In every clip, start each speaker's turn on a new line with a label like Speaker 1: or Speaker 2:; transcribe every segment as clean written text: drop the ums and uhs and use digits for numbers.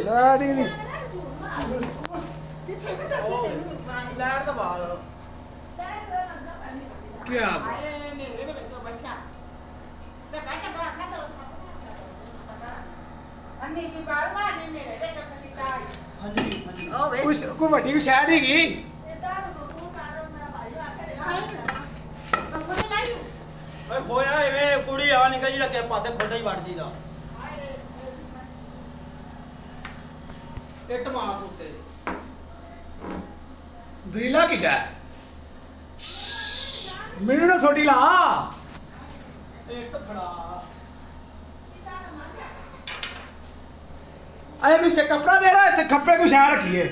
Speaker 1: लाड़ी नहीं क्या कोई वड्डी शैड हैगी
Speaker 2: खोया इवें कुड़ी आ निकल जी लगे पासे खोटा ही वड़ जी दा टिट मास उत्ते
Speaker 1: ड्रिला किटा मेनू ना छोटी ला
Speaker 2: एक फड़ा
Speaker 1: अरे पीछे कपड़ा दे रहा है खप्पे को शायद रखिए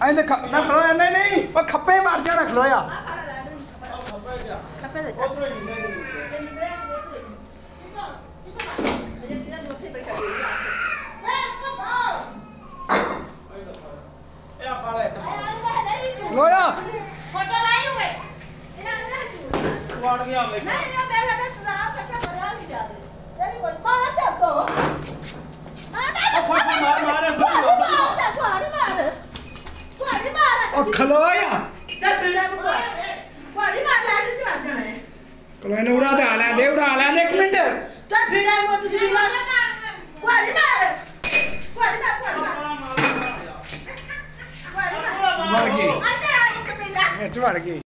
Speaker 1: अरे खप्पा खड़ा नहीं नहीं वो खप्पे मार के रख लो यार लोया
Speaker 3: फोटो लाई हुए
Speaker 2: वाड़ गया मैं
Speaker 3: नहीं मैं लगा तुझा सच्चा बना नहीं जा रहे तेरी कोई मार जा तो
Speaker 2: मार
Speaker 1: और खलोया कलोने उड़ा दे एक मिनट बढ़ गई